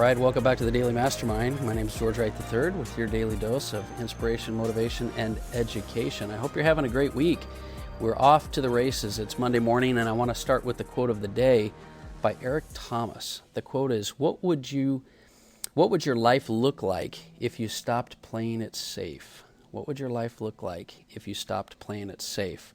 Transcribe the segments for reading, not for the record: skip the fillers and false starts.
right, welcome back to the Daily Mastermind. My name is George Wright III with your daily dose of inspiration, motivation, and education. I hope you're having a great week. We're off to the races. It's Monday morning, and I want to start with the quote of the day by Eric Thomas. The quote is, what would your life look like if you stopped playing it safe? What would your life look like if you stopped playing it safe?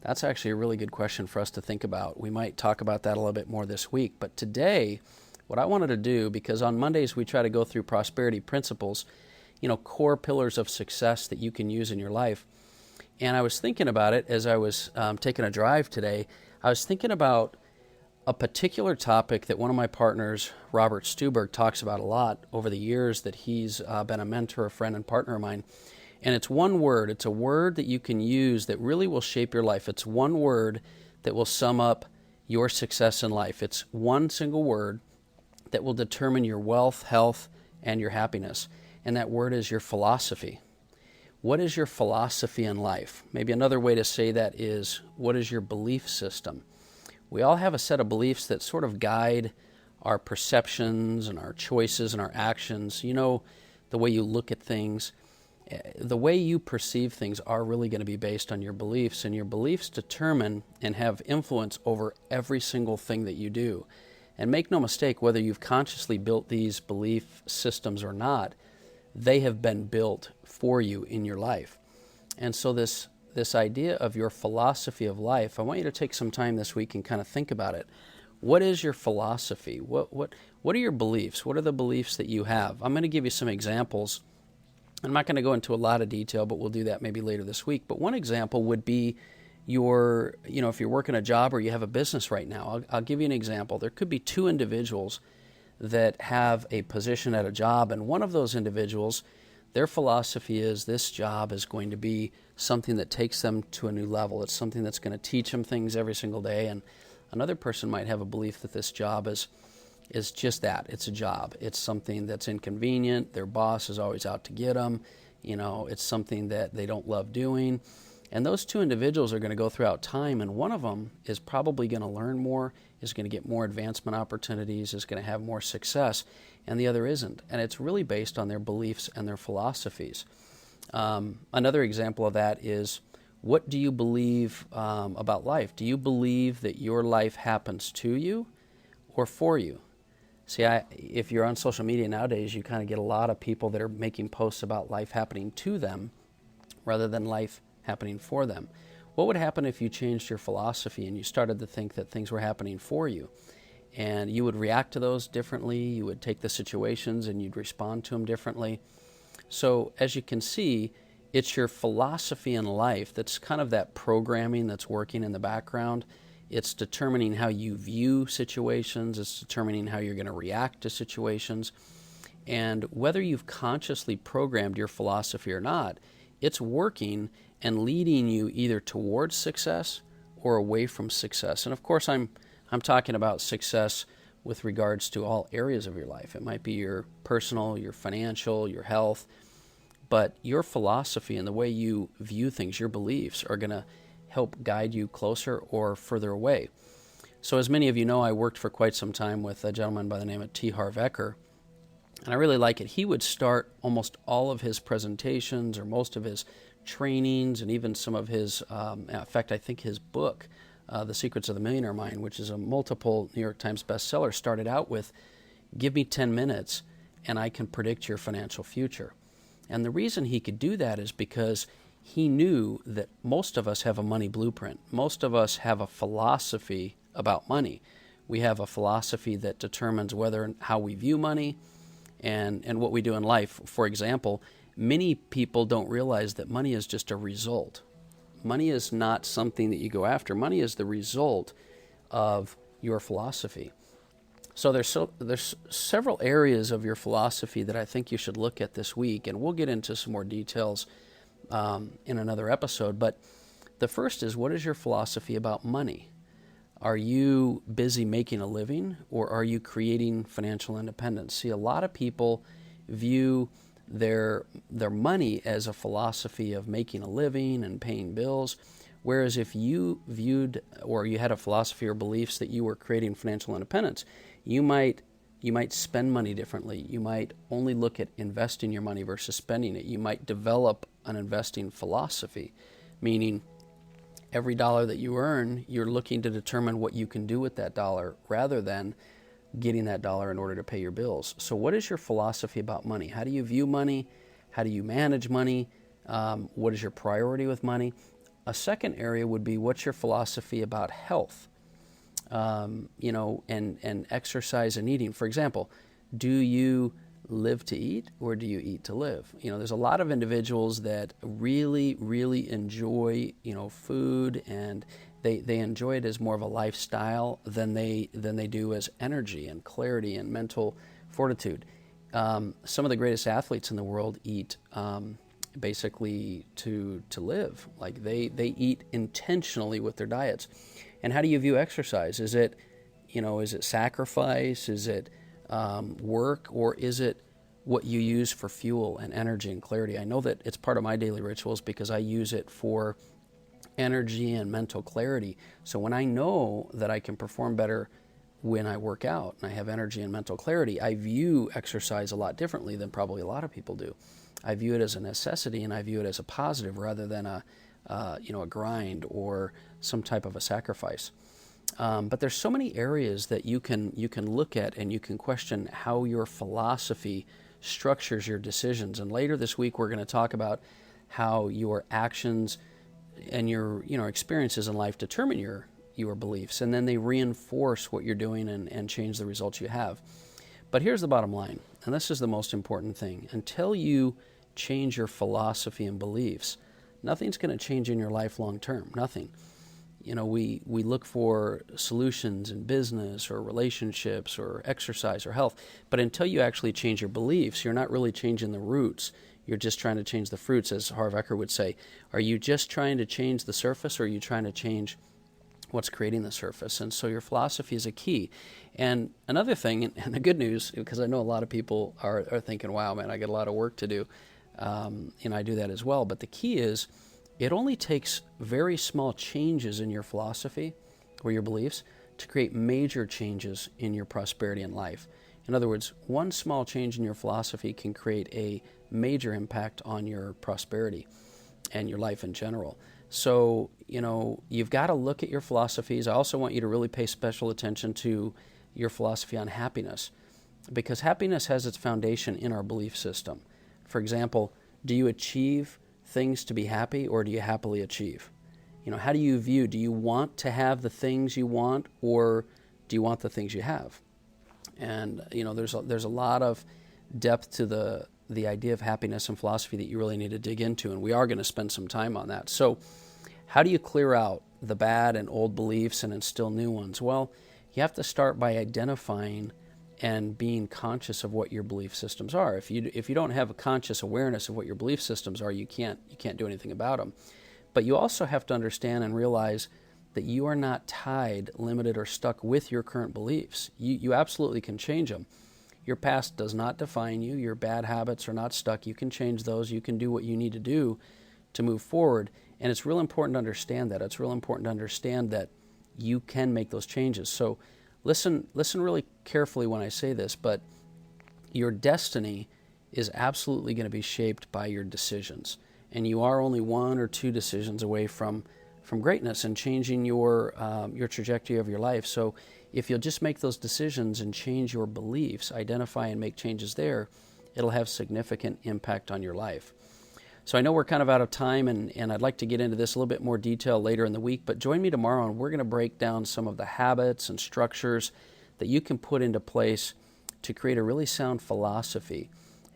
That's actually a really good question for us to think about. We might talk about that a little bit more this week, but today, what I wanted to do, because on Mondays we try to go through prosperity principles, core pillars of success that you can use in your life. And I was thinking about it as I was taking a drive today. I was thinking about a particular topic that one of my partners, Robert Stuberg, talks about a lot over the years that he's been a mentor, a friend, and partner of mine. And it's one word. It's a word that you can use that really will shape your life. It's one word that will sum up your success in life. It's one single word that will determine your wealth, health, and your happiness. And that word is your philosophy. What is your philosophy in life? Maybe another way to say that is, what is your belief system? We all have a set of beliefs that sort of guide our perceptions and our choices and our actions. The way you look at things. The way you perceive things are really going to be based on your beliefs, and your beliefs determine and have influence over every single thing that you do. And make no mistake, whether you've consciously built these belief systems or not, they have been built for you in your life. And so this idea of your philosophy of life, I want you to take some time this week and kind of think about it. What is your philosophy? What are your beliefs? What are the beliefs that you have? I'm going to give you some examples. I'm not going to go into a lot of detail, but we'll do that maybe later this week. But one example would be if you're working a job or you have a business right now. I'll give you an example. There could be two individuals that have a position at a job, and one of those individuals, their philosophy is this job is going to be something that takes them to a new level. It's something that's going to teach them things every single day. And another person might have a belief that this job is just that. It's a job. It's something that's inconvenient. Their boss is always out to get them. It's something that they don't love doing. And those two individuals are going to go throughout time, and one of them is probably going to learn more, is going to get more advancement opportunities, is going to have more success, and the other isn't. And it's really based on their beliefs and their philosophies. Another example of that is, what do you believe about life? Do you believe that your life happens to you or for you? See, if you're on social media nowadays, you kind of get a lot of people that are making posts about life happening to them rather than life happening for them. What would happen if you changed your philosophy and you started to think that things were happening for you? And you would react to those differently, you would take the situations and you'd respond to them differently. So as you can see, it's your philosophy in life that's kind of that programming that's working in the background. It's determining how you view situations, it's determining how you're going to react to situations. And whether you've consciously programmed your philosophy or not, it's working and leading you either towards success or away from success. And of course, I'm talking about success with regards to all areas of your life. It might be your personal, your financial, your health, but your philosophy and the way you view things, your beliefs, are going to help guide you closer or further away. So as many of you know, I worked for quite some time with a gentleman by the name of Harv Eker, and I really like it. He would start almost all of his presentations or most of his trainings and even some of his, in fact, I think his book, The Secrets of the Millionaire Mind, which is a multiple New York Times bestseller, started out with, give me 10 minutes and I can predict your financial future. And the reason he could do that is because he knew that most of us have a money blueprint. Most of us have a philosophy about money. We have a philosophy that determines whether and how we view money and what we do in life. For example, many people don't realize that money is just a result. Money is not something that you go after. Money is the result of your philosophy. So there's several areas of your philosophy that I think you should look at this week, and we'll get into some more details in another episode. But the first is, what is your philosophy about money? Are you busy making a living, or are you creating financial independence? See, a lot of people view their money as a philosophy of making a living and paying bills, whereas if you viewed or you had a philosophy or beliefs that you were creating financial independence, you might You might spend money differently. You might only look at investing your money versus spending it. You might develop an investing philosophy, meaning every dollar that you earn, you're looking to determine what you can do with that dollar rather than getting that dollar in order to pay your bills. So what is your philosophy about money? How do you view money? How do you manage money? What is your priority with money? A second area would be, what's your philosophy about health? And exercise and eating. For example, do you live to eat or do you eat to live? There's a lot of individuals that really, really enjoy, food, and they enjoy it as more of a lifestyle than they do as energy and clarity and mental fortitude. Some of the greatest athletes in the world eat basically to live. Like they eat intentionally with their diets. And how do you view exercise? Is it sacrifice? Is it work? Or is it what you use for fuel and energy and clarity? I know that it's part of my daily rituals because I use it for energy and mental clarity. So when I know that I can perform better when I work out and I have energy and mental clarity, I view exercise a lot differently than probably a lot of people do. I view it as a necessity, and I view it as a positive rather than a grind or some type of a sacrifice. But there's so many areas that you can look at, and you can question how your philosophy structures your decisions. And later this week, we're going to talk about how your actions and your experiences in life determine your beliefs, and then they reinforce what you're doing and change the results you have. But here's the bottom line, and this is the most important thing. Until you change your philosophy and beliefs, nothing's going to change in your life long term. Nothing. We look for solutions in business or relationships or exercise or health, but until you actually change your beliefs, you're not really changing the roots. You're just trying to change the fruits, as Harv Eker would say. Are you just trying to change the surface, or are you trying to change what's creating the surface? And so your philosophy is a key. And another thing, and the good news, because I know a lot of people are thinking, wow, man, I got a lot of work to do. And I do that as well. But the key is, it only takes very small changes in your philosophy or your beliefs to create major changes in your prosperity in life. In other words, one small change in your philosophy can create a major impact on your prosperity and your life in general. So, you've got to look at your philosophies. I also want you to really pay special attention to your philosophy on happiness, because happiness has its foundation in our belief system. For example, do you achieve things to be happy, or do you happily achieve? How do you view? Do you want to have the things you want, or do you want the things you have? And there's a lot of depth to the idea of happiness and philosophy that you really need to dig into, and we are going to spend some time on that. So how do you clear out the bad and old beliefs and instill new ones? Well, you have to start by identifying and being conscious of what your belief systems are. If you don't have a conscious awareness of what your belief systems are, you can't do anything about them. But you also have to understand and realize that you are not tied, limited, or stuck with your current beliefs. You absolutely can change them. Your past does not define you. Your bad habits are not stuck. You can change those. You can do what you need to do to move forward. And it's real important to understand that. It's real important to understand that you can make those changes. So listen really carefully when I say this, but your destiny is absolutely going to be shaped by your decisions. And you are only one or two decisions away from greatness and changing your trajectory of your life. So if you'll just make those decisions and change your beliefs, identify and make changes there, it'll have significant impact on your life. So I know we're kind of out of time, and I'd like to get into this a little bit more detail later in the week, but join me tomorrow, and we're going to break down some of the habits and structures that you can put into place to create a really sound philosophy,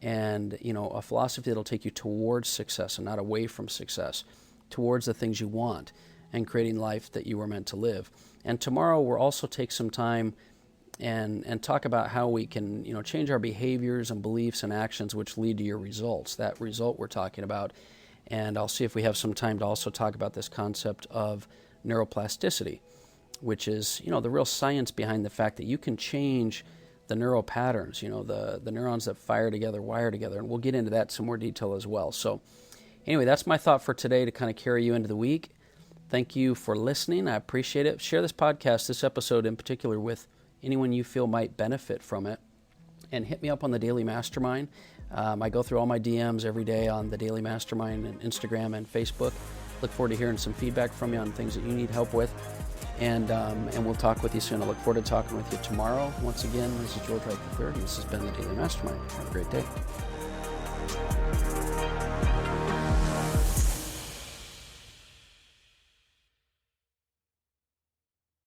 and a philosophy that'll take you towards success and not away from success, towards the things you want and creating life that you were meant to live. And tomorrow we'll also take some time and talk about how we can change our behaviors and beliefs and actions which lead to your results, that result we're talking about. And I'll see if we have some time to also talk about this concept of neuroplasticity, which is the real science behind the fact that you can change the neural patterns, the neurons that fire together, wire together, and we'll get into that in some more detail as well. So anyway, that's my thought for today to kind of carry you into the week. Thank you for listening. I appreciate it. Share this podcast, this episode in particular, with anyone you feel might benefit from it. and hit me up on the Daily Mastermind. I go through all my DMs every day on the Daily Mastermind and Instagram and Facebook. Look forward to hearing some feedback from you on things that you need help with. And we'll talk with you soon. I look forward to talking with you tomorrow. Once again, this is George Wright III, and this has been the Daily Mastermind. Have a great day.